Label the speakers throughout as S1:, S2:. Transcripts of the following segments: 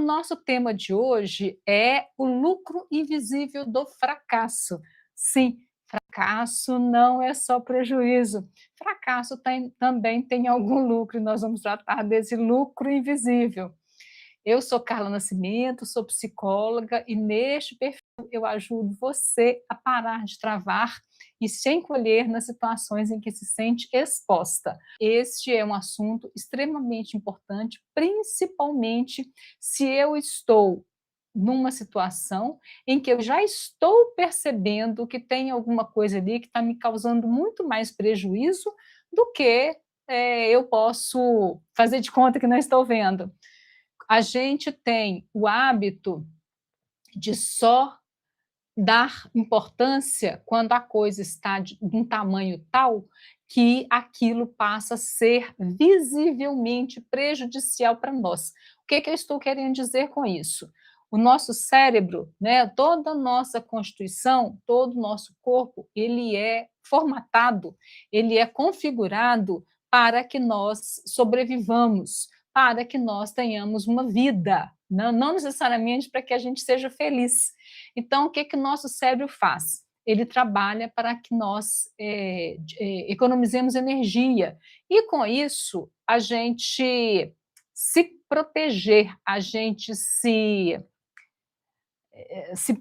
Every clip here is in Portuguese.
S1: nosso tema de hoje é o lucro invisível do fracasso. Sim, fracasso não é só prejuízo. Fracasso também tem algum lucro, e nós vamos tratar desse lucro invisível. Eu sou Carla Nascimento, sou psicóloga e neste perfil eu ajudo você a parar de travar e se encolher nas situações em que se sente exposta. Este é um assunto extremamente importante, principalmente se eu estou numa situação em que eu já estou percebendo que tem alguma coisa ali que está me causando muito mais prejuízo do que eu posso fazer de conta que não estou vendo. A gente tem o hábito de só dar importância quando a coisa está de um tamanho tal que aquilo passa a ser visivelmente prejudicial para nós. O que eu estou querendo dizer com isso? O nosso cérebro, né, toda a nossa constituição, todo o nosso corpo, ele é formatado, ele é configurado para que nós sobrevivamos, para que nós tenhamos uma vida, não necessariamente para que a gente seja feliz. Então, o que o nosso cérebro faz? Ele trabalha para que nós economizemos energia. E, com isso, a gente se proteger, a gente se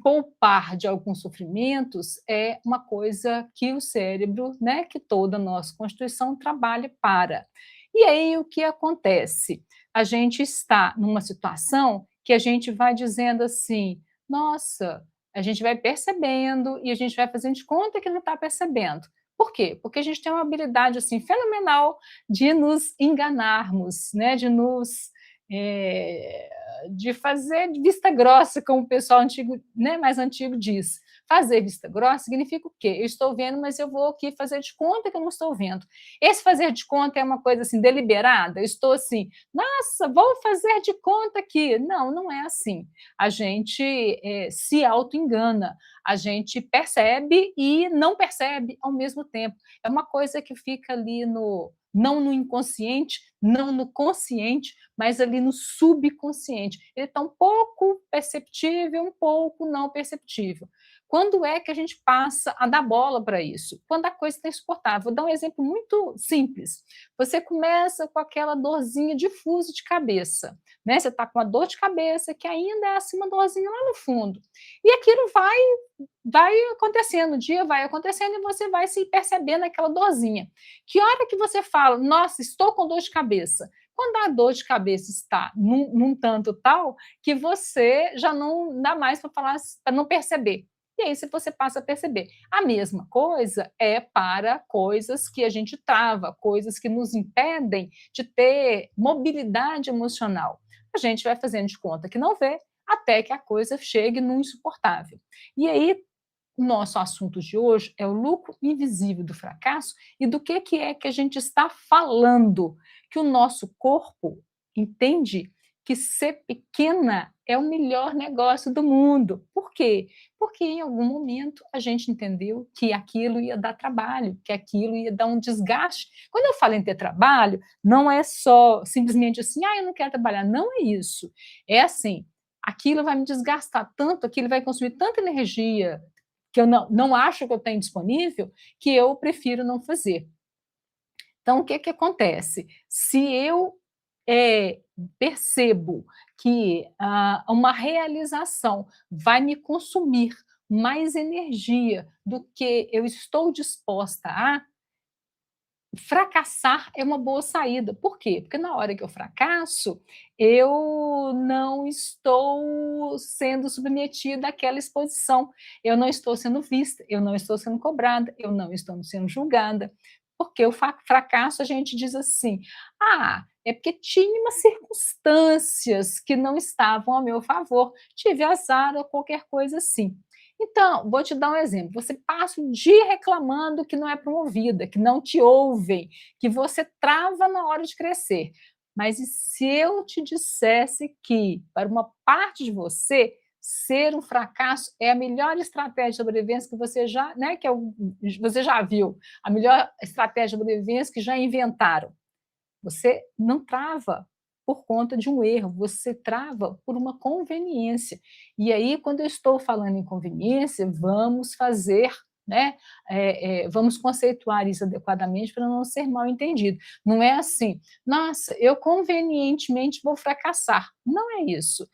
S1: poupar de alguns sofrimentos é uma coisa que o cérebro, né, que toda a nossa constituição trabalha para. E aí o que acontece? A gente está numa situação que a gente vai dizendo assim, nossa, a gente vai percebendo e a gente vai fazendo de conta que não está percebendo. Por quê? Porque a gente tem uma habilidade assim fenomenal de nos enganarmos, né, é, de fazer vista grossa, como o pessoal antigo, né, mais antigo diz. Fazer vista grossa significa o quê? Eu estou vendo, mas eu vou aqui fazer de conta que eu não estou vendo. Esse fazer de conta é uma coisa assim deliberada. Eu estou assim, nossa, vou fazer de conta aqui. Não, não é assim. A gente se auto-engana, a gente percebe e não percebe ao mesmo tempo. É uma coisa que fica ali não no inconsciente, não no consciente, mas ali no subconsciente. Ele está um pouco perceptível, um pouco não perceptível. Quando é que a gente passa a dar bola para isso? Quando a coisa está insuportável. Vou dar um exemplo muito simples. Você começa com aquela dorzinha difusa de cabeça, né? Você está com uma dor de cabeça que ainda é assim uma dorzinha lá no fundo. E aquilo vai acontecendo, o dia vai acontecendo e você vai se percebendo aquela dorzinha. Que hora que você fala, nossa, estou com dor de cabeça? Quando a dor de cabeça está num tanto tal que você já não dá mais para falar, para não perceber. E aí você passa a perceber. A mesma coisa é para coisas que a gente trava, coisas que nos impedem de ter mobilidade emocional. A gente vai fazendo de conta que não vê, até que a coisa chegue no insuportável. E aí, o nosso assunto de hoje é o lucro invisível do fracasso e do que é que a gente está falando, que o nosso corpo entende que ser pequena é o melhor negócio do mundo. Por quê? Porque em algum momento a gente entendeu que aquilo ia dar trabalho, que aquilo ia dar um desgaste. Quando eu falo em ter trabalho, não é só simplesmente assim, eu não quero trabalhar. Não é isso. É assim, aquilo vai me desgastar tanto, aquilo vai consumir tanta energia, que eu não acho que eu tenho disponível, que eu prefiro não fazer. Então, o que acontece? Se eu percebo que uma realização vai me consumir mais energia do que eu estou disposta a, fracassar é uma boa saída. Por quê? Porque na hora que eu fracasso, eu não estou sendo submetida àquela exposição, eu não estou sendo vista, eu não estou sendo cobrada, eu não estou sendo julgada. Porque o fracasso a gente diz assim, é porque tinha umas circunstâncias que não estavam a meu favor, tive azar ou qualquer coisa assim. Então, vou te dar um exemplo. Você passa o dia reclamando que não é promovida, que não te ouvem, que você trava na hora de crescer. Mas e se eu te dissesse que, para uma parte de você, ser um fracasso é a melhor estratégia de sobrevivência que você já, né, você já viu, a melhor estratégia de sobrevivência que já inventaram? Você não trava, por conta de um erro, você trava por uma conveniência. E aí, quando eu estou falando em conveniência, vamos fazer, né, vamos conceituar isso adequadamente para não ser mal entendido. Não é assim: "Nossa, eu convenientemente vou fracassar". Não é isso.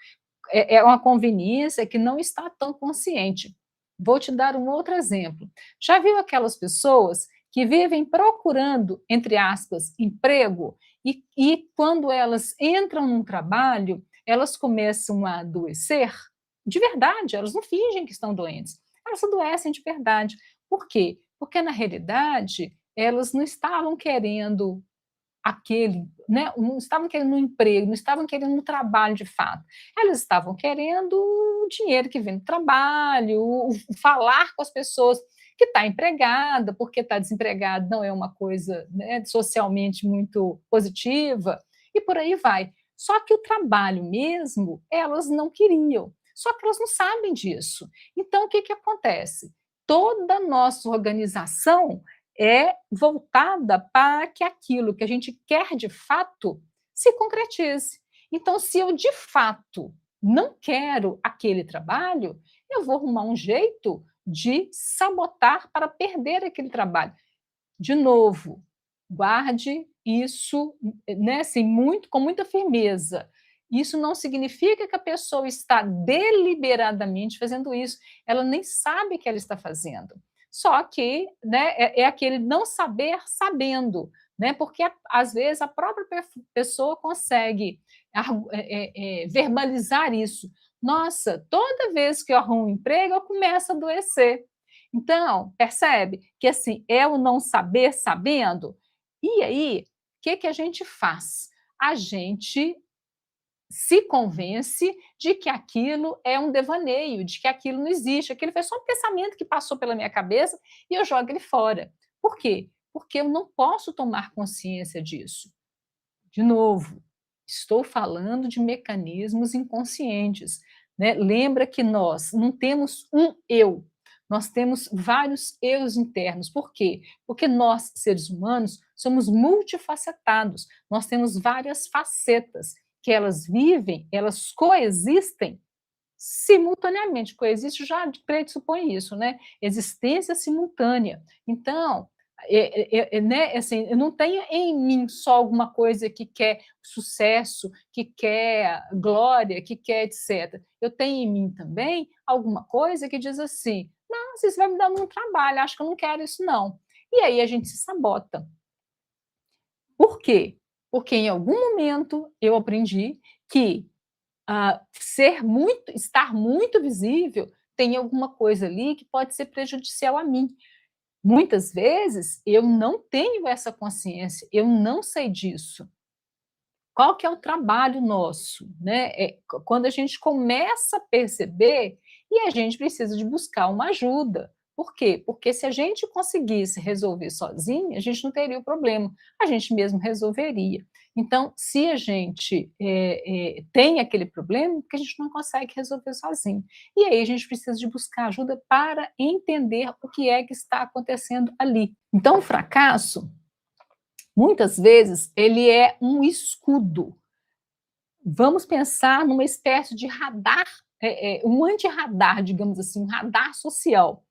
S1: É uma conveniência que não está tão consciente. Vou te dar um outro exemplo. Já viu aquelas pessoas que vivem procurando, entre aspas, emprego, e quando elas entram num trabalho, elas começam a adoecer? De verdade, elas não fingem que estão doentes, elas adoecem de verdade. Por quê? Porque, na realidade, elas não estavam querendo aquele, né, não estavam querendo um emprego, não estavam querendo um trabalho de fato. Elas estavam querendo o dinheiro que vem do trabalho, o falar com as pessoas, que está empregada, porque está desempregado não é uma coisa, né, socialmente muito positiva, e por aí vai. Só que o trabalho mesmo, elas não queriam, só que elas não sabem disso. Então, o que que acontece? Toda a nossa organização é voltada para que aquilo que a gente quer de fato se concretize. Então, se eu de fato não quero aquele trabalho, eu vou arrumar um jeito de sabotar para perder aquele trabalho. De novo, guarde isso, né, assim, com muita firmeza. Isso não significa que a pessoa está deliberadamente fazendo isso, ela nem sabe que ela está fazendo. Só que, né, é aquele não saber sabendo, né, porque às vezes a própria pessoa consegue verbalizar isso. Nossa, toda vez que eu arrumo um emprego, eu começo a adoecer. Então, percebe que assim é o não saber sabendo? E aí, o que que a gente faz? A gente se convence de que aquilo é um devaneio, de que aquilo não existe, aquilo foi só um pensamento que passou pela minha cabeça e eu jogo ele fora. Por quê? Porque eu não posso tomar consciência disso. De novo, estou falando de mecanismos inconscientes, né? Lembra que nós não temos um eu, nós temos vários eus internos. Por quê? Porque nós, seres humanos, somos multifacetados, nós temos várias facetas que elas vivem, elas coexistem simultaneamente. Coexiste já pressupõe isso, né? Existência simultânea. Então, né, assim, eu não tenho em mim só alguma coisa que quer sucesso, que quer glória, que quer etc. Eu tenho em mim também alguma coisa que diz assim: não, isso vai me dar muito trabalho, acho que eu não quero isso, não. E aí a gente se sabota. Por quê? Porque em algum momento eu aprendi que estar muito visível tem alguma coisa ali que pode ser prejudicial a mim. Muitas vezes eu não tenho essa consciência, eu não sei disso. Qual que é o trabalho nosso, né? Quando a gente começa a perceber e a gente precisa de buscar uma ajuda. Por quê? Porque se a gente conseguisse resolver sozinho, a gente não teria o problema, a gente mesmo resolveria. Então, se a gente tem aquele problema, é porque a gente não consegue resolver sozinho. E aí a gente precisa de buscar ajuda para entender o que é que está acontecendo ali. Então, o fracasso, muitas vezes, ele é um escudo. Vamos pensar numa espécie de radar, um antirradar, digamos assim, um radar social.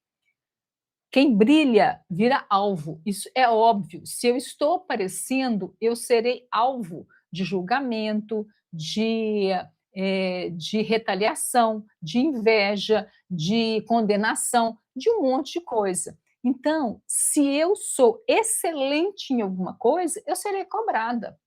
S1: Quem brilha vira alvo, isso é óbvio. Se eu estou aparecendo, eu serei alvo de julgamento, de retaliação, de inveja, de condenação, de um monte de coisa. Então, se eu sou excelente em alguma coisa, eu serei cobrada.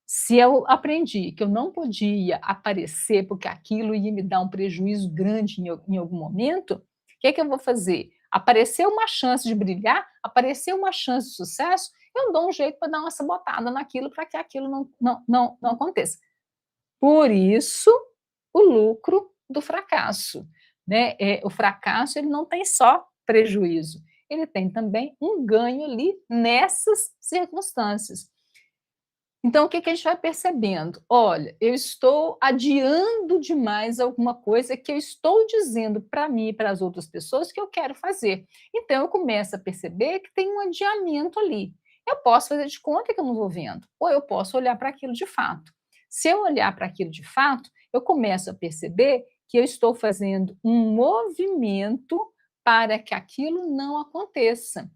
S1: Se eu aprendi que eu não podia aparecer porque aquilo ia me dar um prejuízo grande em algum momento, o que é que eu vou fazer? Apareceu uma chance de brilhar, apareceu uma chance de sucesso, eu dou um jeito para dar uma sabotada naquilo para que aquilo não aconteça. Por isso, o lucro do fracasso, né? O fracasso ele não tem só prejuízo, ele tem também um ganho ali nessas circunstâncias. Então, o que que a gente vai percebendo? Olha, eu estou adiando demais alguma coisa que eu estou dizendo para mim e para as outras pessoas que eu quero fazer. Então, eu começo a perceber que tem um adiamento ali. Eu posso fazer de conta que eu não estou vendo, ou eu posso olhar para aquilo de fato. Se eu olhar para aquilo de fato, eu começo a perceber que eu estou fazendo um movimento para que aquilo não aconteça.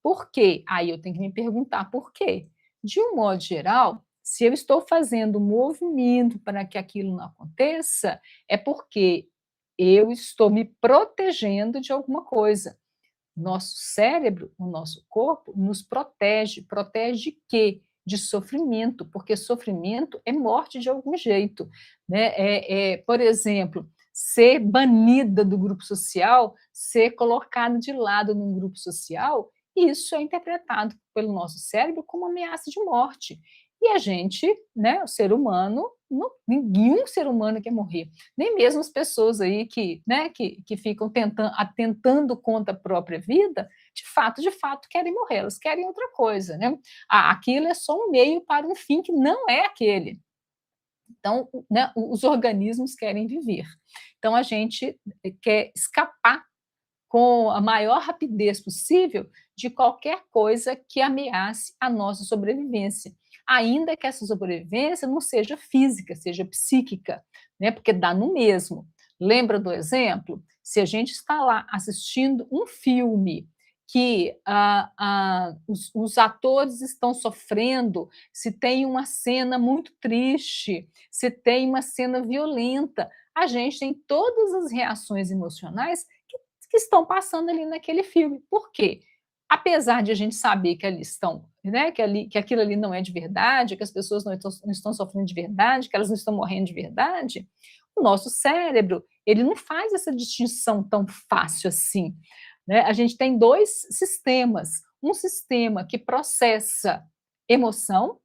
S1: Por quê? Aí eu tenho que me perguntar por quê. De um modo geral, se eu estou fazendo um movimento para que aquilo não aconteça, é porque eu estou me protegendo de alguma coisa. Nosso cérebro, o nosso corpo, nos protege. Protege de quê? De sofrimento, porque sofrimento é morte de algum jeito. Né? Por exemplo, ser banida do grupo social, ser colocado de lado num grupo social, isso é interpretado pelo nosso cérebro como ameaça de morte. E a gente, né, o ser humano, nenhum ser humano quer morrer, nem mesmo as pessoas aí que, né, que ficam atentando contra a própria vida, de fato, querem morrer, elas querem outra coisa, né? Aquilo é só um meio para um fim que não é aquele. Então, né, os organismos querem viver. Então, a gente quer escapar com a maior rapidez possível de qualquer coisa que ameace a nossa sobrevivência, ainda que essa sobrevivência não seja física, seja psíquica, né? Porque dá no mesmo. Lembra do exemplo? Se a gente está lá assistindo um filme que os atores estão sofrendo, se tem uma cena muito triste, se tem uma cena violenta, a gente tem todas as reações emocionais que estão passando ali naquele filme. Por quê? Apesar de a gente saber que ali estão, né, que aquilo ali não é de verdade, que as pessoas não estão sofrendo de verdade, que elas não estão morrendo de verdade, o nosso cérebro, ele não faz essa distinção tão fácil assim. Né? A gente tem dois sistemas. Um sistema que processa emoção,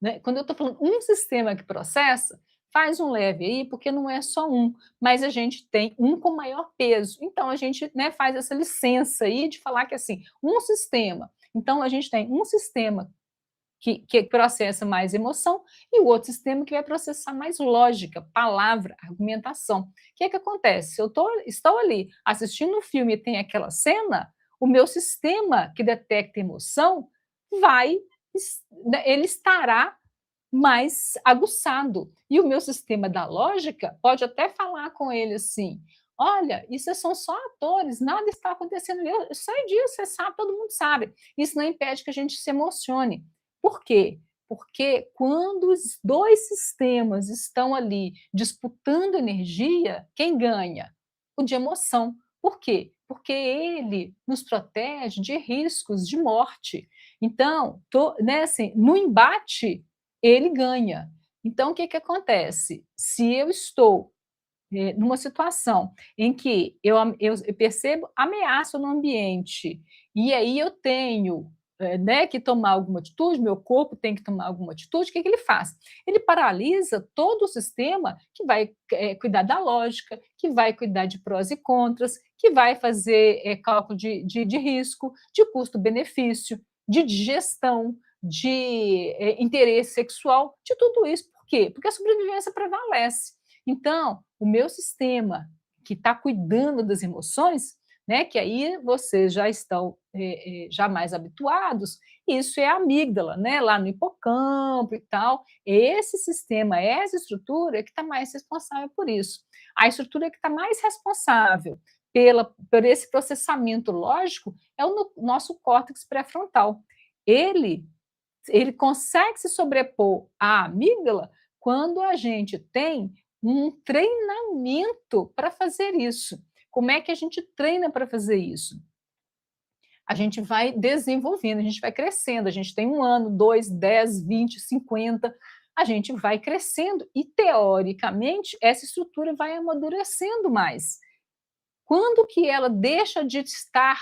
S1: né? Quando eu estou falando um sistema que processa, faz um leve aí, porque não é só um, mas a gente tem um com maior peso. Então, a gente, né, faz essa licença aí de falar que assim, um sistema. Então, a gente tem um sistema que processa mais emoção e o outro sistema que vai processar mais lógica, palavra, argumentação. O que é que acontece? Se eu estou ali assistindo um filme e tem aquela cena, o meu sistema que detecta emoção vai, ele estará mais aguçado. E o meu sistema da lógica pode até falar com ele assim: olha, isso são só atores, nada está acontecendo. Eu sei disso, você sabe, todo mundo sabe. Isso não impede que a gente se emocione. Por quê? Porque quando os dois sistemas estão ali disputando energia, quem ganha? O de emoção. Por quê? Porque ele nos protege de riscos de morte. Então, né, assim, no embate, ele ganha. Então, o que, que acontece? Se eu estou numa situação em que eu percebo ameaça no ambiente, e aí eu tenho né, que tomar alguma atitude, meu corpo tem que tomar alguma atitude, o que, que ele faz? Ele paralisa todo o sistema que vai cuidar da lógica, que vai cuidar de prós e contras, que vai fazer cálculo de risco, de custo-benefício, de digestão, de interesse sexual, de tudo isso. Por quê? Porque a sobrevivência prevalece. Então, o meu sistema que está cuidando das emoções, né, que aí vocês já estão já mais habituados, isso é a amígdala, né, lá no hipocampo e tal. Esse sistema, essa estrutura que está mais responsável por isso. A estrutura que está mais responsável por esse processamento lógico é o nosso córtex pré-frontal. Ele, ele consegue se sobrepor à amígdala quando a gente tem um treinamento para fazer isso. Como é que a gente treina para fazer isso? A gente vai desenvolvendo, a gente vai crescendo, a gente tem 1 ano, 2, 10, 20, 50, a gente vai crescendo e, teoricamente, essa estrutura vai amadurecendo mais. Quando que ela deixa de estar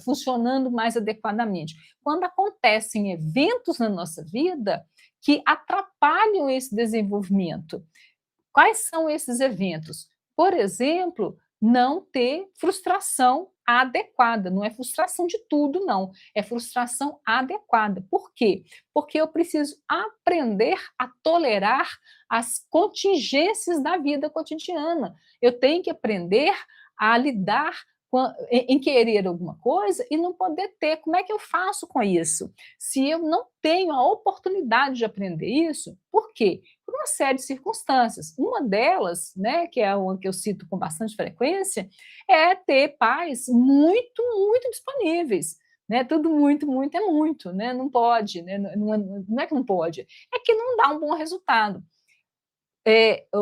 S1: funcionando mais adequadamente? Quando acontecem eventos na nossa vida que atrapalham esse desenvolvimento. Quais são esses eventos? Por exemplo, não ter frustração adequada. Não é frustração de tudo, não. É frustração adequada. Por quê? Porque eu preciso aprender a tolerar as contingências da vida cotidiana. Eu tenho que aprender a lidar em querer alguma coisa e não poder ter. Como é que eu faço com isso? Se eu não tenho a oportunidade de aprender isso, por quê? Por uma série de circunstâncias. Uma delas, né, que é uma que eu cito com bastante frequência, é ter pais muito, muito disponíveis. Né, tudo muito, muito é muito, né? Não pode, né? Não é que não pode, é que não dá um bom resultado.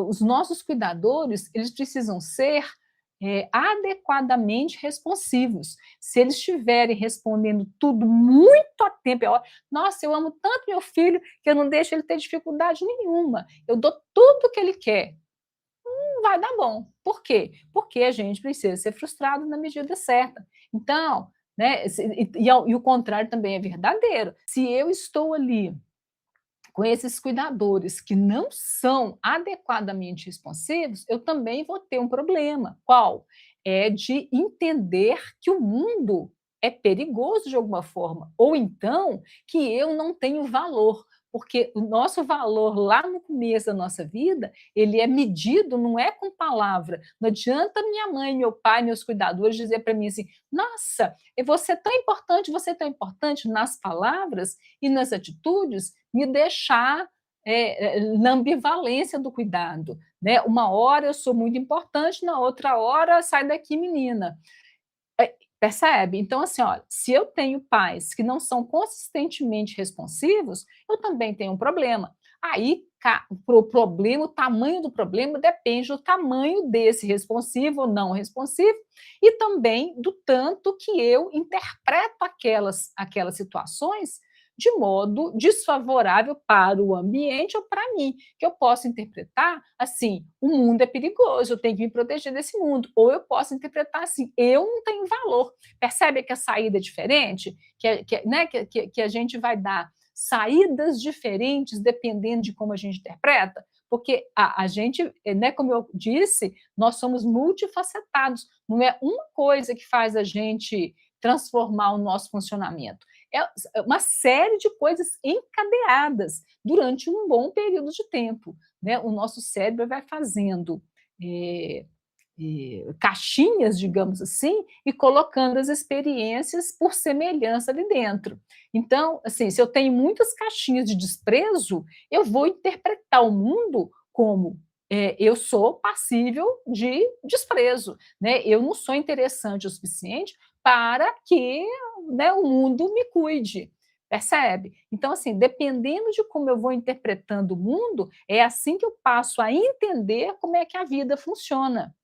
S1: Os nossos cuidadores, eles precisam ser adequadamente responsivos. Se eles estiverem respondendo tudo muito a tempo, nossa, eu amo tanto meu filho que eu não deixo ele ter dificuldade nenhuma, eu dou tudo o que ele quer. Não vai dar bom. Por quê? Porque a gente precisa ser frustrado na medida certa. Então, né, e o contrário também é verdadeiro. Se eu estou ali com esses cuidadores que não são adequadamente responsivos, eu também vou ter um problema. Qual? É de entender que o mundo é perigoso de alguma forma, ou então que eu não tenho valor, porque o nosso valor lá no começo da nossa vida, ele é medido, não é com palavra. Não adianta minha mãe, meu pai, meus cuidadores dizer para mim assim, nossa, você é tão importante nas palavras e nas atitudes, me deixar na ambivalência do cuidado. Né? Uma hora eu sou muito importante, na outra hora, sai daqui, menina. Percebe? Então, assim, olha, se eu tenho pais que não são consistentemente responsivos, eu também tenho um problema. Aí, o tamanho do problema depende do tamanho desse responsivo ou não responsivo e também do tanto que eu interpreto aquelas situações de modo desfavorável para o ambiente ou para mim, que eu posso interpretar assim, o mundo é perigoso, eu tenho que me proteger desse mundo, ou eu posso interpretar assim, eu não tenho valor. Percebe que a saída é diferente? Né, que a gente vai dar saídas diferentes dependendo de como a gente interpreta? Porque a gente, né, como eu disse, nós somos multifacetados, não é uma coisa que faz a gente transformar o nosso funcionamento. É uma série de coisas encadeadas durante um bom período de tempo. Né? O nosso cérebro vai fazendo caixinhas, digamos assim, e colocando as experiências por semelhança ali dentro. Então, assim, se eu tenho muitas caixinhas de desprezo, eu vou interpretar o mundo como eu sou passível de desprezo, né? Eu não sou interessante o suficiente para que, né, o mundo me cuide. Percebe? Então, assim, dependendo de como eu vou interpretando o mundo, é assim que eu passo a entender como é que a vida funciona.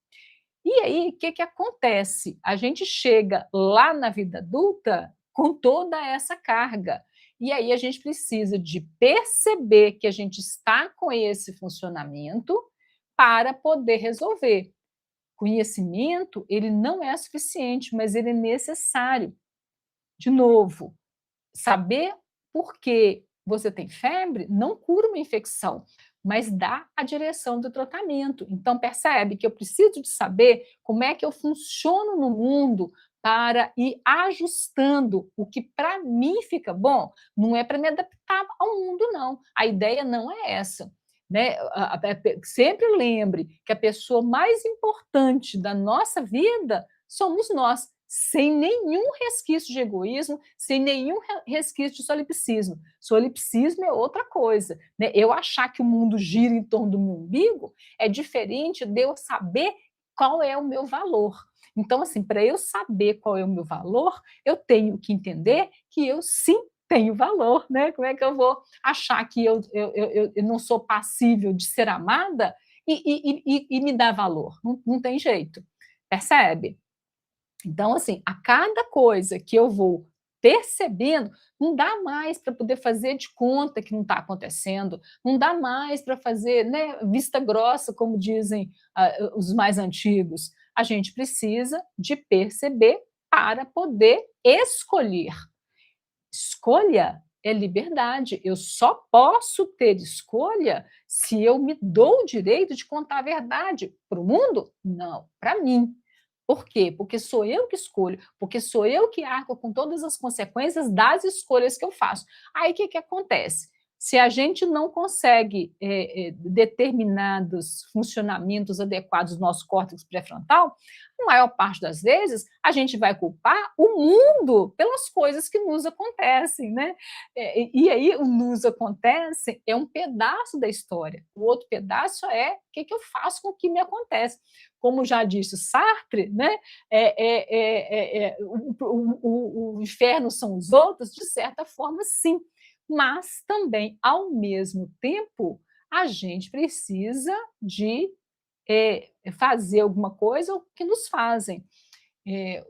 S1: E aí, o que, que acontece? A gente chega lá na vida adulta com toda essa carga. E aí a gente precisa de perceber que a gente está com esse funcionamento para poder resolver. Conhecimento, ele não é suficiente, mas ele é necessário. De novo, saber por que você tem febre não cura uma infecção, mas dá a direção do tratamento. Então, percebe que eu preciso de saber como é que eu funciono no mundo para ir ajustando o que para mim fica bom, não é para me adaptar ao mundo, não. A ideia não é essa. Né? Sempre lembre que a pessoa mais importante da nossa vida somos nós, sem nenhum resquício de egoísmo, sem nenhum resquício de solipsismo. Solipsismo é outra coisa. Né? Eu achar que o mundo gira em torno do meu umbigo é diferente de eu saber qual é o meu valor. Então, assim, para eu saber qual é o meu valor, eu tenho que entender que eu sim tenho valor, né? Como é que eu vou achar que eu não sou passível de ser amada e me dar valor? Não tem jeito. Percebe? Então, assim, a cada coisa que eu vou percebendo, não dá mais para poder fazer de conta que não está acontecendo, não dá mais para fazer, né, vista grossa, como dizem os mais antigos. A gente precisa de perceber para poder escolher. Escolha é liberdade. Eu só posso ter escolha se eu me dou o direito de contar a verdade para o mundo? Não, para mim. Por quê? Porque sou eu que escolho, porque sou eu que arco com todas as consequências das escolhas que eu faço. Aí o que, que acontece? Se a gente não consegue determinados funcionamentos adequados do nosso córtex pré-frontal, a maior parte das vezes a gente vai culpar o mundo pelas coisas que nos acontecem, né? E aí o nos acontece é um pedaço da história. O outro pedaço é o que eu faço com o que me acontece. Como já disse Sartre, né? O inferno são os outros, de certa forma, sim. Mas também, ao mesmo tempo, a gente precisa de fazer alguma coisa que nos fazem.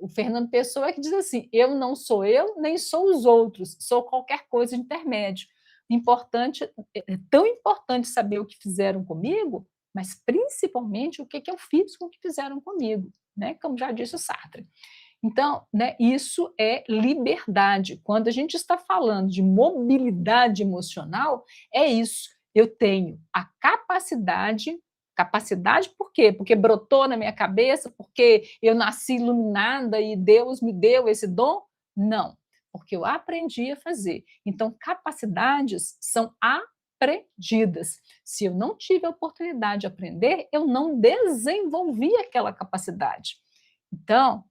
S1: O Fernando Pessoa é que diz assim: eu não sou eu, nem sou os outros, sou qualquer coisa intermédio. Importante, é tão importante saber o que fizeram comigo, mas principalmente o que eu fiz com o que fizeram comigo, né? Como já disse o Sartre. Então, né, isso é liberdade. Quando a gente está falando de mobilidade emocional, é isso. Eu tenho a capacidade por quê? Porque brotou na minha cabeça, porque eu nasci iluminada e Deus me deu esse dom? Não, porque eu aprendi a fazer. Então, capacidades são aprendidas. Se eu não tive a oportunidade de aprender, eu não desenvolvi aquela capacidade. Então,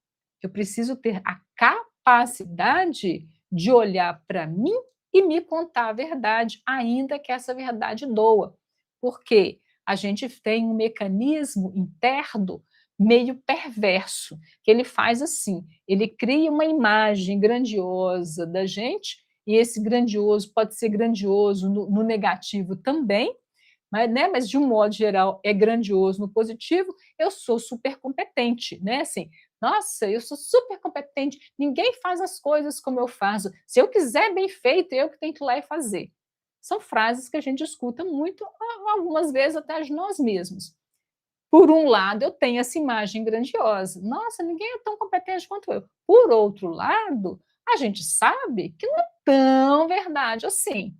S1: eu preciso ter a capacidade de olhar para mim e me contar a verdade, ainda que essa verdade doa. Porque a gente tem um mecanismo interno meio perverso, que ele faz assim, ele cria uma imagem grandiosa da gente, e esse grandioso pode ser grandioso no negativo também, mas de um modo geral é grandioso no positivo. Eu sou super competente, né? Assim, nossa, eu sou super competente, ninguém faz as coisas como eu faço. Se eu quiser bem feito, eu que tenho que ir lá e fazer. São frases que a gente escuta muito, algumas vezes até de nós mesmos. Por um lado, eu tenho essa imagem grandiosa. Nossa, ninguém é tão competente quanto eu. Por outro lado, a gente sabe que não é tão verdade assim.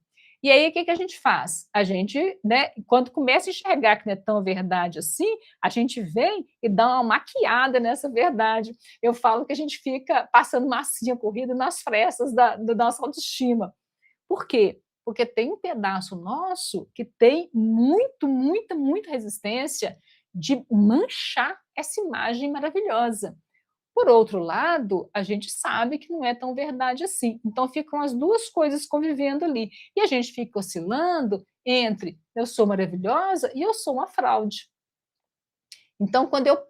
S1: E aí, o que a gente faz? A gente, né, quando começa a enxergar que não é tão verdade assim, a gente vem e dá uma maquiada nessa verdade. Eu falo que a gente fica passando massinha corrida nas frestas da nossa autoestima. Por quê? Porque tem um pedaço nosso que tem muita resistência de manchar essa imagem maravilhosa. Por outro lado, a gente sabe que não é tão verdade assim. Então ficam as duas coisas convivendo ali. E a gente fica oscilando entre eu sou maravilhosa e eu sou uma fraude. Então, quando eu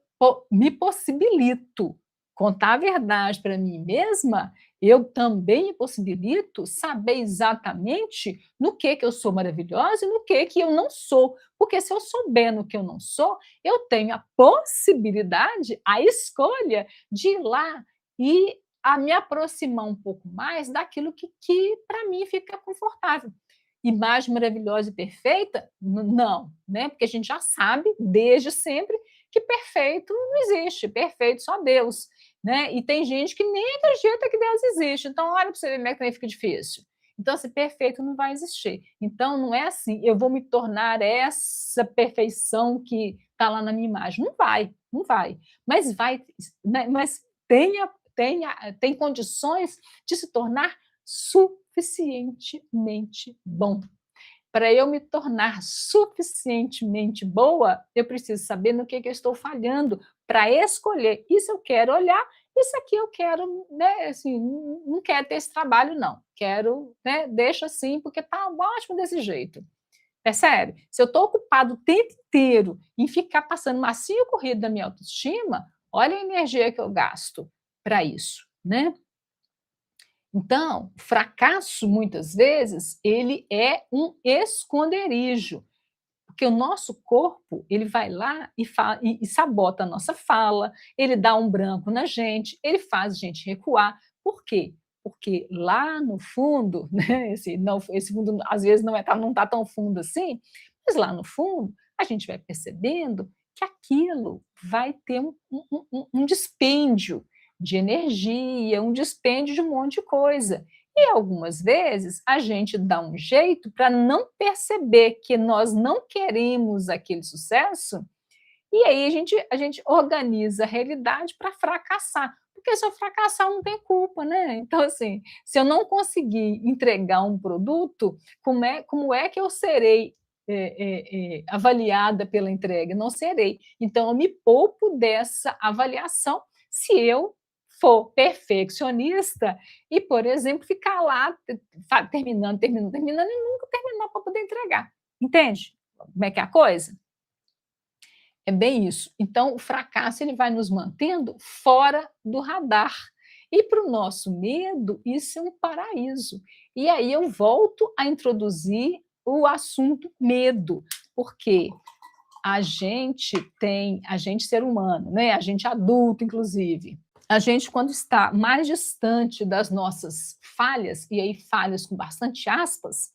S1: me possibilito contar a verdade para mim mesma, eu também me possibilito saber exatamente no que eu sou maravilhosa e no que eu não sou. Porque se eu souber no que eu não sou, eu tenho a possibilidade, a escolha de ir lá e a me aproximar um pouco mais daquilo que para mim fica confortável. Imagem maravilhosa e perfeita? Não, né? Porque a gente já sabe desde sempre que perfeito não existe, perfeito só Deus, né? E tem gente que nem acredita que Deus existe. Então, olha para você ver como é que também fica difícil. Então, esse perfeito não vai existir. Então, não é assim, eu vou me tornar essa perfeição que está lá na minha imagem. Não vai, não vai. Mas vai, né? Mas tem condições de se tornar suficientemente bom. Para eu me tornar suficientemente boa, eu preciso saber no que eu estou falhando para escolher. Isso eu quero olhar, isso aqui eu quero, né, assim, não quero ter esse trabalho, não. Quero, né, deixa assim, porque está ótimo desse jeito. Percebe? Se eu estou ocupado o tempo inteiro em ficar passando macio corrido da minha autoestima, olha a energia que eu gasto para isso, né? Então, o fracasso, muitas vezes, ele é um esconderijo, porque o nosso corpo ele vai lá e sabota a nossa fala, ele dá um branco na gente, ele faz a gente recuar. Por quê? Porque lá no fundo, né, esse fundo às vezes não está tão fundo assim, mas lá no fundo a gente vai percebendo que aquilo vai ter um dispêndio de energia, um dispêndio de um monte de coisa. E algumas vezes a gente dá um jeito para não perceber que nós não queremos aquele sucesso, e aí a gente organiza a realidade para fracassar. Porque Porque se eu fracassar, não tem culpa, né? Então, assim, se eu não conseguir entregar um produto, como é que eu serei avaliada pela entrega? Não serei. Então, eu me poupo dessa avaliação se eu for perfeccionista e, por exemplo, ficar lá terminando, terminando, terminando e nunca terminar para poder entregar. Entende como é que é a coisa? É bem isso. Então, o fracasso ele vai nos mantendo fora do radar. E para o nosso medo, isso é um paraíso. E aí eu volto a introduzir o assunto medo, porque a gente ser humano, né? A gente adulto, inclusive, a gente, quando está mais distante das nossas falhas, e aí falhas com bastante aspas,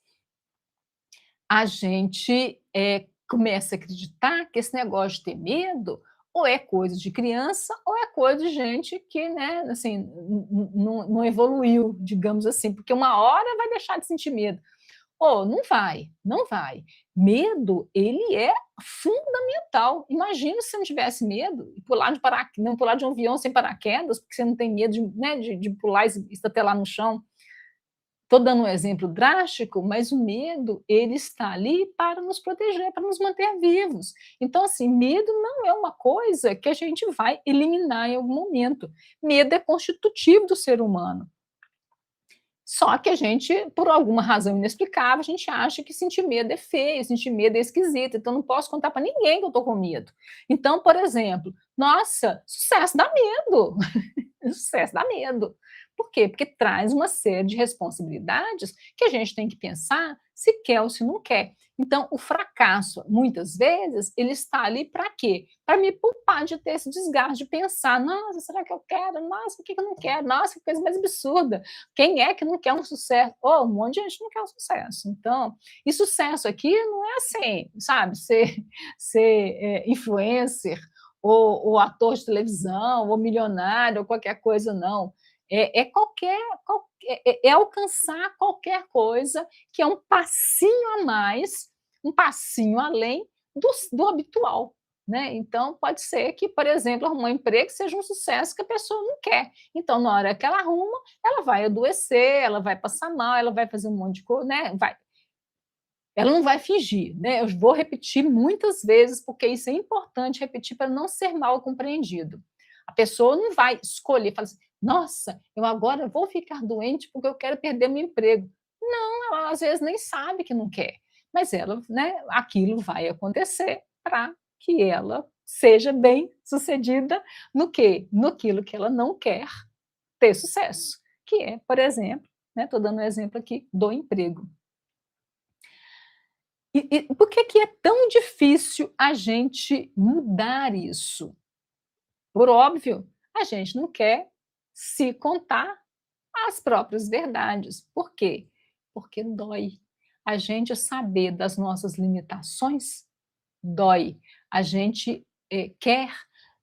S1: a gente começa a acreditar que esse negócio de ter medo ou é coisa de criança ou é coisa de gente que, né, assim, não evoluiu, digamos assim, porque uma hora vai deixar de sentir medo. Oh, não vai, não vai. Medo, ele é fundamental. Imagina se você não tivesse medo e não pular de um avião sem paraquedas, porque você não tem medo de pular e estatelar no chão. Estou dando um exemplo drástico, mas o medo ele está ali para nos proteger, para nos manter vivos. Então, assim, medo não é uma coisa que a gente vai eliminar em algum momento. Medo é constitutivo do ser humano. Só que a gente, por alguma razão inexplicável, a gente acha que sentir medo é feio, sentir medo é esquisito, então não posso contar para ninguém que eu estou com medo. Então, por exemplo, nossa, sucesso dá medo. Sucesso dá medo. Por quê? Porque traz uma série de responsabilidades que a gente tem que pensar se quer ou se não quer. Então, o fracasso, muitas vezes, ele está ali para quê? Para me poupar de ter esse desgaste de pensar, nossa, será que eu quero? Nossa, por que eu não quero? Nossa, que coisa mais absurda. Quem é que não quer um sucesso? Oh, um monte de gente não quer um sucesso. Então, e sucesso aqui não é assim, sabe? Ser influencer, ou ator de televisão, ou milionário, ou qualquer coisa, não. É alcançar qualquer coisa que é um passinho a mais, um passinho além do habitual. Né? Então, pode ser que, por exemplo, arrumar um emprego seja um sucesso que a pessoa não quer. Então, na hora que ela arruma, ela vai adoecer, ela vai passar mal, ela vai fazer um monte de coisa, né? Ela não vai fingir, né? Eu vou repetir muitas vezes, porque isso é importante repetir para não ser mal compreendido. A pessoa não vai escolher, falar assim, nossa, eu agora vou ficar doente porque eu quero perder meu emprego. Não, ela às vezes nem sabe que não quer, mas ela, né, aquilo vai acontecer para que ela seja bem sucedida no quê? Naquilo que ela não quer ter sucesso, que é, por exemplo, estou dando um exemplo aqui do emprego. E por que é tão difícil a gente mudar isso? Por óbvio, a gente não quer se contar as próprias verdades. Por quê? Porque dói. A gente saber das nossas limitações dói. A gente quer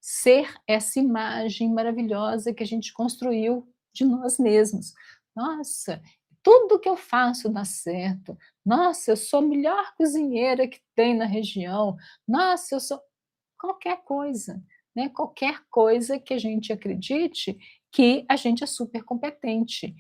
S1: ser essa imagem maravilhosa que a gente construiu de nós mesmos. Nossa, tudo que eu faço dá certo. Nossa, eu sou a melhor cozinheira que tem na região. Nossa, eu sou qualquer coisa, né? Qualquer coisa que a gente acredite que a gente é super competente.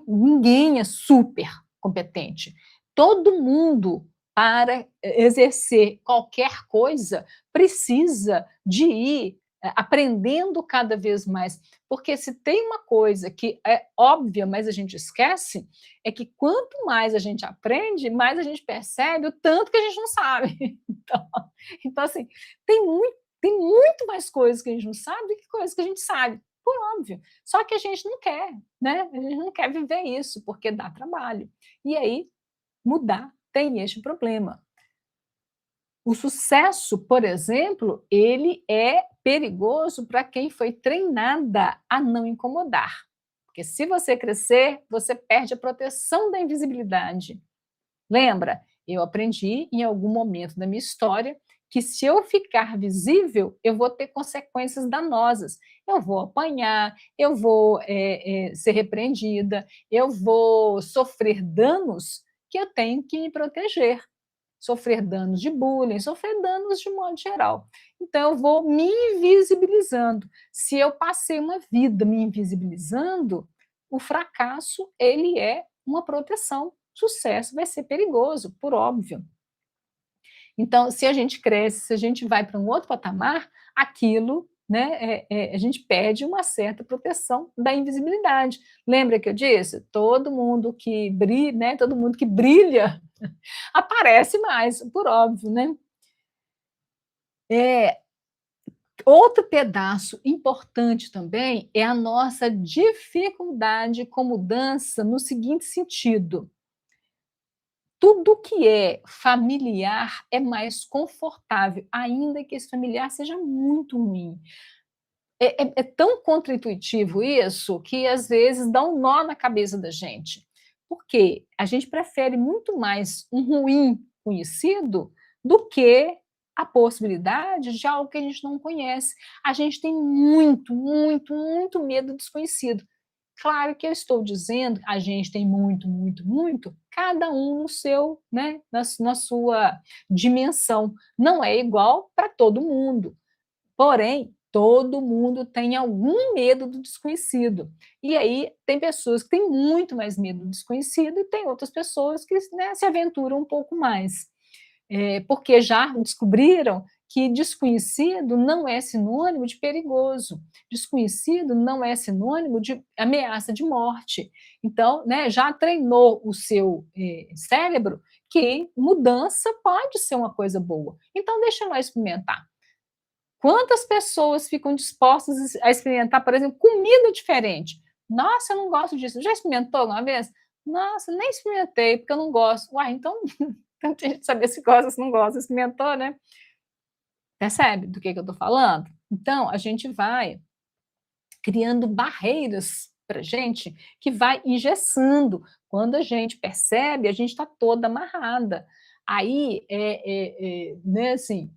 S1: Ninguém é super competente. Todo mundo, para exercer qualquer coisa, precisa de ir aprendendo cada vez mais. Porque se tem uma coisa que é óbvia, mas a gente esquece, é que quanto mais a gente aprende, mais a gente percebe o tanto que a gente não sabe. Então assim, tem muito mais coisas que a gente não sabe do que coisas que a gente sabe, por óbvio. Só que a gente não quer, né? A gente não quer viver isso, porque dá trabalho. E aí, mudar tem este problema. O sucesso, por exemplo, ele é perigoso para quem foi treinada a não incomodar. Porque se você crescer, você perde a proteção da invisibilidade. Lembra? Eu aprendi em algum momento da minha história que se eu ficar visível, eu vou ter consequências danosas. Eu vou apanhar, eu vou ser repreendida, eu vou sofrer danos que eu tenho que me proteger. sofrer danos de bullying, sofrer danos de modo geral. Então, eu vou me invisibilizando. Se eu passei uma vida me invisibilizando, o fracasso, ele é uma proteção. Sucesso vai ser perigoso, por óbvio. Então, se a gente cresce, se a gente vai para um outro patamar, aquilo, né, a gente perde uma certa proteção da invisibilidade. Lembra que eu disse? Todo mundo que brilha, né, todo mundo que brilha aparece mais, por óbvio, né? Outro pedaço importante também é a nossa dificuldade com mudança no seguinte sentido: tudo que é familiar é mais confortável, ainda que esse familiar seja muito ruim. É tão contraintuitivo isso, que às vezes dá um nó na cabeça da gente. Porque a gente prefere muito mais um ruim conhecido do que a possibilidade de algo que a gente não conhece. A gente tem muito, muito, muito medo do desconhecido. Claro que eu estou dizendo, a gente tem muito, muito, muito, cada um no seu, né, na sua dimensão. Não é igual para todo mundo. Porém, todo mundo tem algum medo do desconhecido. E aí tem pessoas que têm muito mais medo do desconhecido e tem outras pessoas que, né, se aventuram um pouco mais. Porque já descobriram que desconhecido não é sinônimo de perigoso, desconhecido não é sinônimo de ameaça de morte. Então, né, já treinou o seu cérebro que mudança pode ser uma coisa boa. Então, deixa eu experimentar. Quantas pessoas ficam dispostas a experimentar, por exemplo, comida diferente? Nossa, eu não gosto disso. Já experimentou alguma vez? Nossa, nem experimentei, porque eu não gosto. Uai, então, tanto a gente saber se gosta, se não gosta, experimentou, né? Percebe do que eu estou falando? Então, a gente vai criando barreiras para a gente que vai engessando. Quando a gente percebe, a gente está toda amarrada. Aí, né, assim,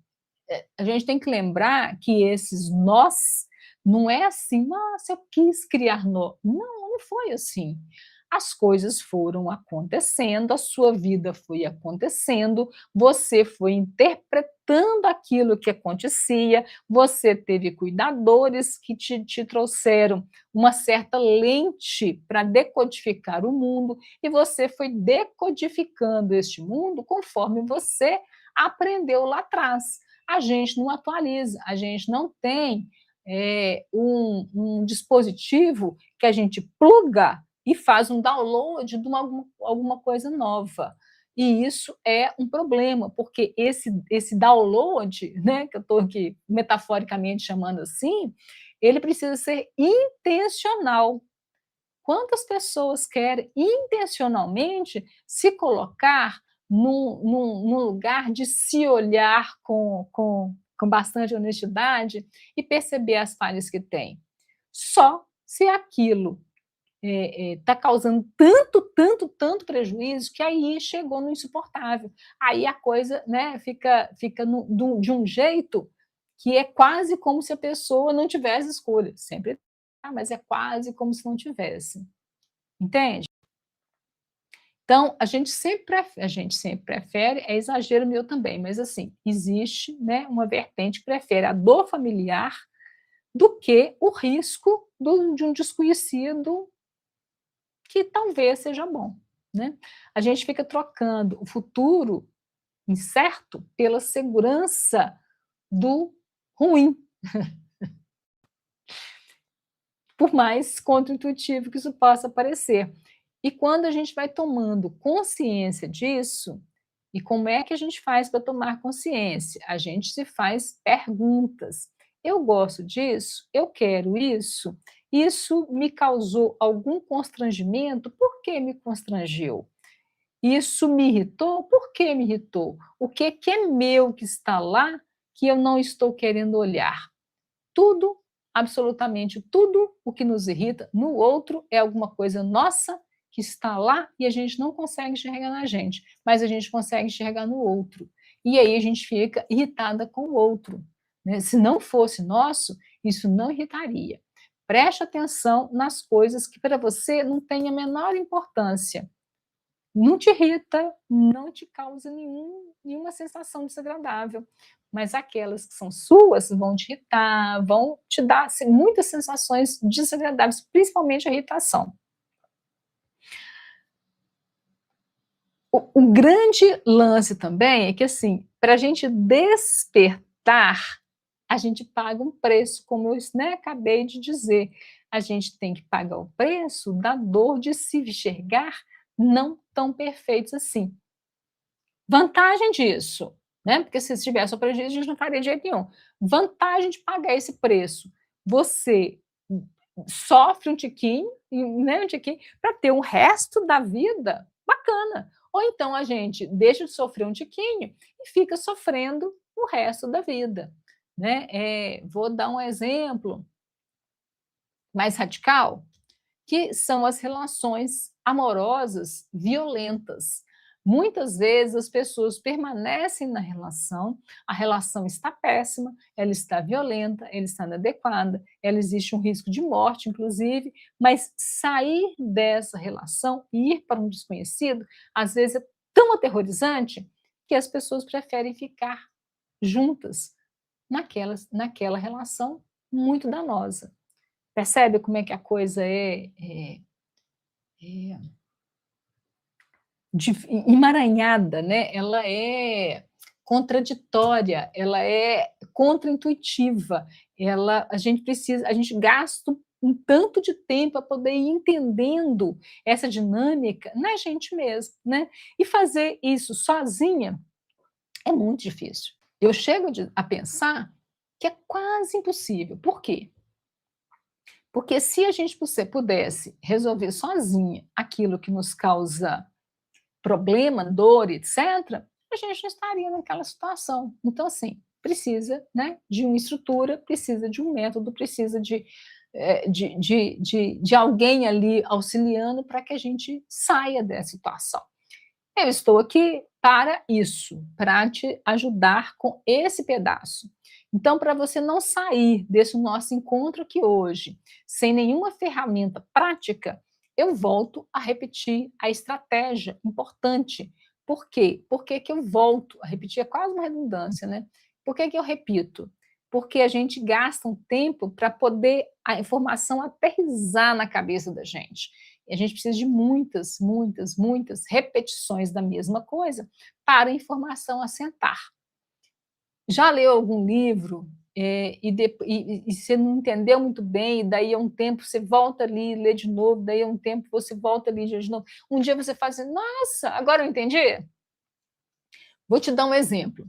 S1: a gente tem que lembrar que esses nós não é assim, nossa, eu quis criar nó. Não, não foi assim. As coisas foram acontecendo, a sua vida foi acontecendo, você foi interpretando aquilo que acontecia, você teve cuidadores que te trouxeram uma certa lente para decodificar o mundo, e você foi decodificando este mundo conforme você aprendeu lá atrás. A gente não atualiza, a gente não tem um dispositivo que a gente pluga e faz um download de alguma coisa nova. E isso é um problema, porque esse download, né, que eu estou aqui metaforicamente chamando assim, ele precisa ser intencional. Quantas pessoas querem intencionalmente se colocar num lugar de se olhar com bastante honestidade e perceber as falhas que tem? Só se aquilo está causando tanto, tanto, tanto prejuízo que aí chegou no insuportável. Aí a coisa, né, fica de um jeito que é quase como se a pessoa não tivesse escolha. Sempre, mas é quase como se não tivesse. Entende? Então, a gente sempre prefere, é exagero meu também, mas assim, existe, né, uma vertente que prefere a dor familiar do que o risco de um desconhecido que talvez seja bom, né? A gente fica trocando o futuro incerto pela segurança do ruim, por mais contraintuitivo que isso possa parecer. E quando a gente vai tomando consciência disso, e como é que a gente faz para tomar consciência? A gente se faz perguntas. Eu gosto disso? Eu quero isso? Isso me causou algum constrangimento? Por que me constrangeu? Isso me irritou? Por que me irritou? O que é meu que está lá que eu não estou querendo olhar? Tudo, absolutamente tudo o que nos irrita no outro é alguma coisa nossa que está lá e a gente não consegue enxergar na gente, mas a gente consegue enxergar no outro. E aí a gente fica irritada com o outro, né? Se não fosse nosso, isso não irritaria. Preste atenção nas coisas que para você não têm a menor importância. não te irrita, não te causa nenhuma sensação desagradável, mas aquelas que são suas vão te irritar, vão te dar assim, muitas sensações desagradáveis, principalmente a irritação. O grande lance também é que, assim, para a gente despertar, a gente paga um preço, como eu, né, acabei de dizer. A gente tem que pagar o preço da dor de se enxergar não tão perfeitos assim. Vantagem disso, né? Porque se tivesse o prejuízo, a gente não faria de jeito nenhum. Vantagem de pagar esse preço. Você sofre um tiquinho, né, um tiquinho, para ter o resto da vida bacana. Ou então a gente deixa de sofrer um tiquinho e fica sofrendo o resto da vida. Né? Vou dar um exemplo mais radical, que são as relações amorosas violentas. Muitas vezes as pessoas permanecem na relação, a relação está péssima, ela está violenta, ela está inadequada, ela existe um risco de morte, inclusive, mas sair dessa relação e ir para um desconhecido, às vezes é tão aterrorizante que as pessoas preferem ficar juntas naquela relação muito danosa. Percebe como é que a coisa é emaranhada, né? Ela é contraditória, ela é contraintuitiva, a gente gasta um tanto de tempo para poder ir entendendo essa dinâmica na gente mesmo, né? E fazer isso sozinha é muito difícil. Eu chego a pensar que é quase impossível. Por quê? Porque se a gente pudesse resolver sozinha aquilo que nos causa problema, dor, etc., a gente não estaria naquela situação. Então, assim, precisa, né, de uma estrutura, precisa de um método, precisa de alguém ali auxiliando para que a gente saia dessa situação. Eu estou aqui para isso, para te ajudar com esse pedaço. Então, para você não sair desse nosso encontro aqui hoje sem nenhuma ferramenta prática, eu volto a repetir a estratégia importante. Por quê? Por que que eu volto a repetir? É quase uma redundância, né? Por que que eu repito? Porque a gente gasta um tempo para poder a informação aterrissar na cabeça da gente. E a gente precisa de muitas, muitas, muitas repetições da mesma coisa para a informação assentar. Já leu algum livro e você não entendeu muito bem, e daí a um tempo você volta ali e lê de novo, daí a um tempo você volta ali e lê de novo. Um dia você fala assim, nossa, agora eu entendi? Vou te dar um exemplo.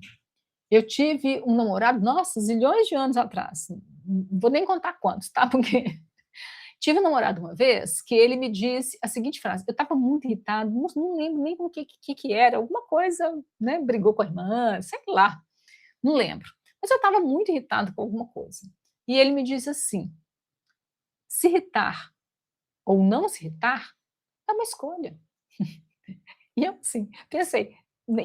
S1: Eu tive um namorado, nossa, zilhões de anos atrás, não vou nem contar quantos, tá? Porque tive um namorado uma vez que ele me disse a seguinte frase, eu estava muito irritado, não lembro nem com o que era, alguma coisa, né, brigou com a irmã, sei lá, não lembro. Mas eu estava muito irritado com alguma coisa. E ele me disse assim, se irritar ou não se irritar é uma escolha. E eu assim, pensei,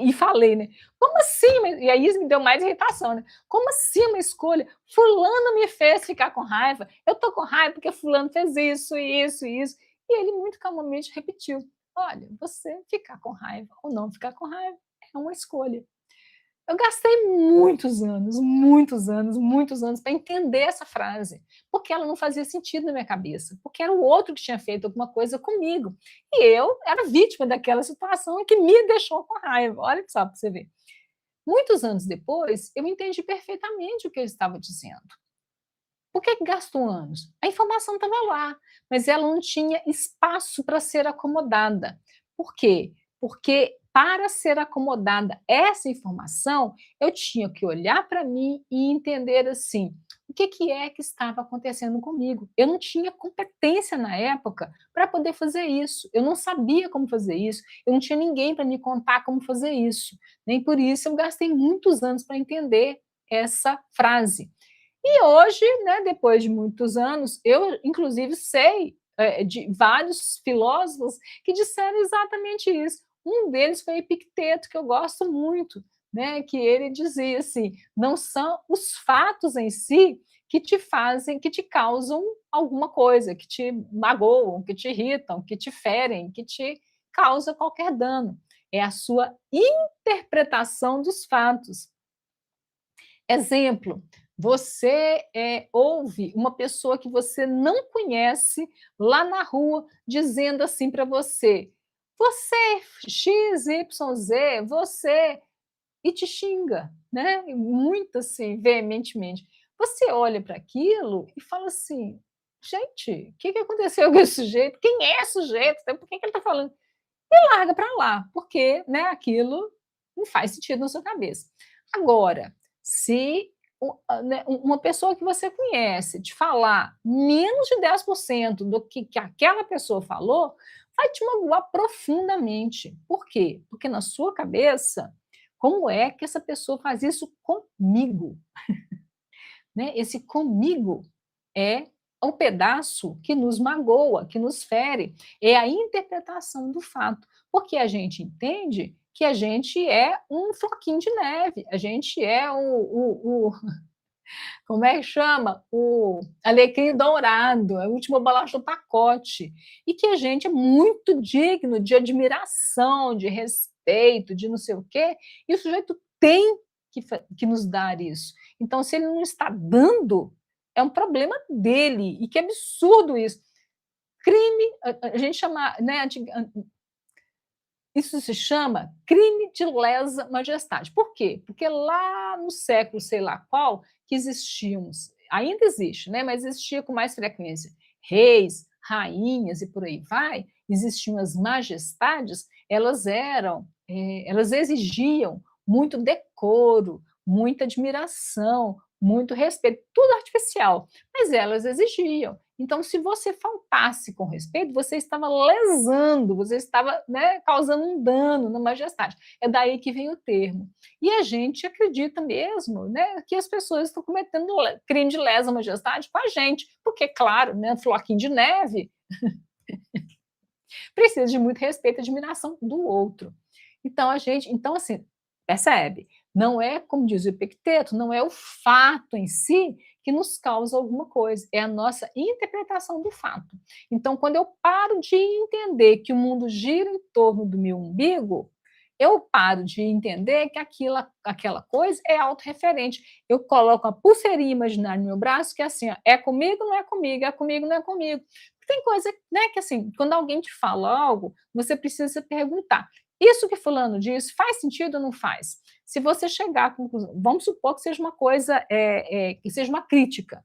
S1: e falei, né? Como assim? E aí isso me deu mais irritação, né? Como assim uma escolha? Fulano me fez ficar com raiva. Eu tô com raiva porque fulano fez isso, isso, isso. E ele muito calmamente repetiu: olha, você ficar com raiva ou não ficar com raiva é uma escolha. Eu gastei muitos anos, muitos anos, muitos anos para entender essa frase, porque ela não fazia sentido na minha cabeça, porque era o outro que tinha feito alguma coisa comigo. E eu era vítima daquela situação e que me deixou com raiva. Olha só para você ver. Muitos anos depois, eu entendi perfeitamente o que ele estava dizendo. Por que gastou anos? A informação estava lá, mas ela não tinha espaço para ser acomodada. Por quê? Porque para ser acomodada essa informação, eu tinha que olhar para mim e entender assim, o que é que estava acontecendo comigo. Eu não tinha competência na época para poder fazer isso. Eu não sabia como fazer isso. Eu não tinha ninguém para me contar como fazer isso. Nem por isso eu gastei muitos anos para entender essa frase. E hoje, né, depois de muitos anos, eu inclusive sei de vários filósofos que disseram exatamente isso. Um deles foi Epicteto, que eu gosto muito, né, que ele dizia assim: não são os fatos em si que te fazem, que te causam alguma coisa, que te magoam, que te irritam, que te ferem, que te causa qualquer dano. É a sua interpretação dos fatos. Exemplo, você ouve uma pessoa que você não conhece lá na rua dizendo assim para você X, Y, Z, você, e te xinga, né? Muito assim, veementemente. Você olha para aquilo e fala assim: gente, o que aconteceu com esse sujeito? Quem é esse sujeito? Por que ele está falando? E larga para lá, porque, né, aquilo não faz sentido na sua cabeça. Agora, se né, uma pessoa que você conhece te falar menos de 10% do que aquela pessoa falou, vai te magoar profundamente. Por quê? Porque na sua cabeça, como é que essa pessoa faz isso comigo? Né? Esse comigo é o pedaço que nos magoa, que nos fere, é a interpretação do fato, porque a gente entende que a gente é um floquinho de neve, a gente é como é que chama? O alecrim dourado, é a última bolacha do pacote, e que a gente é muito digno de admiração, de respeito, de não sei o quê, e o sujeito tem que nos dar isso. Então, se ele não está dando, é um problema dele, e que absurdo isso. Crime, a gente chama, né, isso se chama crime de lesa majestade. Por quê? Porque lá no século sei lá qual, que existiam, ainda existe, né, mas existia com mais frequência, reis, rainhas e por aí vai, existiam as majestades, elas exigiam muito decoro, muita admiração, muito respeito, tudo artificial, mas elas exigiam. Então, se você faltasse com respeito, você estava lesando, você estava, né, causando um dano na majestade. É daí que vem o termo. E a gente acredita mesmo, né, que as pessoas estão cometendo crime de lesa majestade com a gente, porque, claro, né, floquinho de neve precisa de muito respeito e admiração do outro. Então assim, percebe? Não é, como diz o Epicteto, não é o fato em si que nos causa alguma coisa, é a nossa interpretação do fato. Então, quando eu paro de entender que o mundo gira em torno do meu umbigo, eu paro de entender que aquela coisa é autorreferente. Eu coloco uma pulseirinha imaginária no meu braço que é assim, ó, é comigo, não é comigo, é comigo, não é comigo. Tem coisa, né, que assim, quando alguém te fala algo, você precisa se perguntar: isso que fulano diz faz sentido ou não faz? Se você chegar à conclusão, vamos supor que seja uma coisa, que seja uma crítica.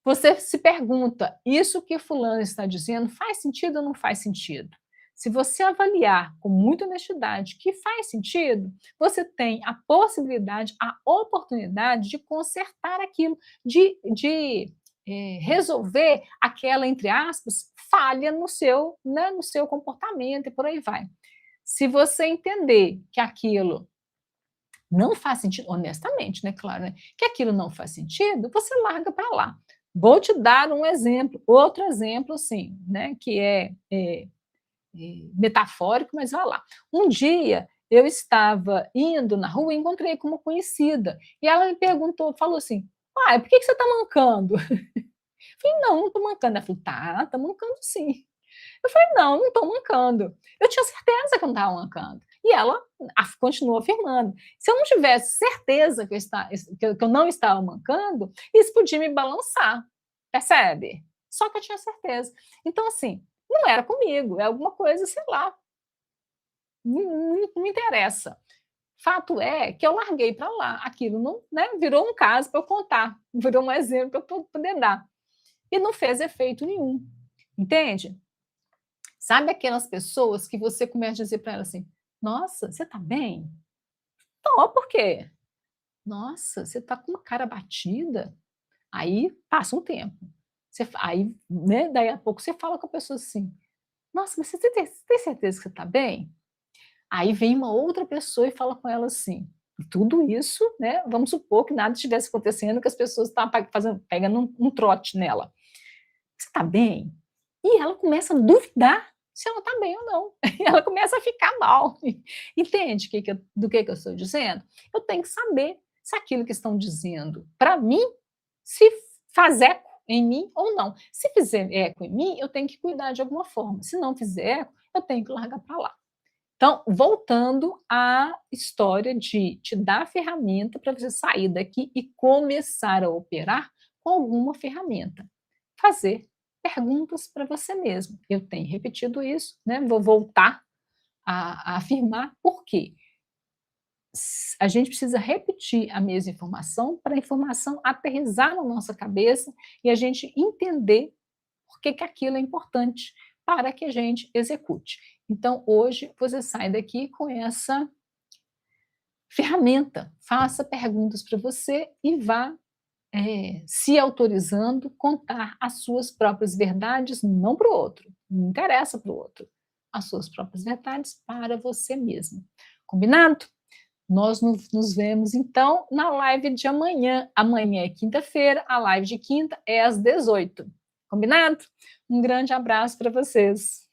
S1: Você se pergunta: isso que fulano está dizendo faz sentido ou não faz sentido? Se você avaliar com muita honestidade que faz sentido, você tem a possibilidade, a oportunidade de consertar aquilo, de resolver aquela, entre aspas, falha né, no seu comportamento e por aí vai. Se você entender que aquilo não faz sentido, honestamente, né, claro, né, que aquilo não faz sentido, você larga para lá. Vou te dar um exemplo, outro exemplo, assim, né, que é metafórico, mas vai lá. Um dia eu estava indo na rua e encontrei com uma conhecida, e ela me perguntou, falou assim: ah, por que você está mancando? Eu falei: não, não estou mancando. Ela falou: tá mancando sim. Eu falei: não, não estou mancando. Eu tinha certeza que eu não estava mancando. E ela continuou afirmando. Se eu não tivesse certeza que eu não estava mancando, isso podia me balançar, percebe? Só que eu tinha certeza. Então, assim, não era comigo, é alguma coisa, sei lá, não me interessa. Fato é que eu larguei para lá. Aquilo não, né, virou um caso para eu contar, virou um exemplo para eu poder dar. E não fez efeito nenhum, entende? Sabe aquelas pessoas que você começa a dizer para elas assim: nossa, você está bem? Tô, por quê? Nossa, você está com uma cara batida. Aí passa um tempo. Aí, né, daí a pouco você fala com a pessoa assim: nossa, mas você tem certeza que você está bem? Aí vem uma outra pessoa e fala com ela assim. Tudo isso, né? Vamos supor que nada estivesse acontecendo, que as pessoas estavam pegando um trote nela. Você está bem? E ela começa a duvidar se ela está bem ou não. Ela começa a ficar mal. Entende do que eu estou dizendo? Eu tenho que saber se aquilo que estão dizendo para mim se faz eco em mim ou não. Se fizer eco em mim, eu tenho que cuidar de alguma forma. Se não fizer eco, eu tenho que largar para lá. Então, voltando à história de te dar a ferramenta para você sair daqui e começar a operar com alguma ferramenta. Fazer perguntas para você mesmo. Eu tenho repetido isso, né? Vou voltar a afirmar por quê. A gente precisa repetir a mesma informação para a informação aterrissar na nossa cabeça e a gente entender por que aquilo é importante para que a gente execute. Então, hoje, você sai daqui com essa ferramenta. Faça perguntas para você e vá se autorizando contar as suas próprias verdades, não para o outro, não interessa para o outro, as suas próprias verdades para você mesmo. Combinado? Nós nos vemos, então, na live de amanhã. Amanhã é quinta-feira, a live de quinta é às 18h. Combinado? Um grande abraço para vocês.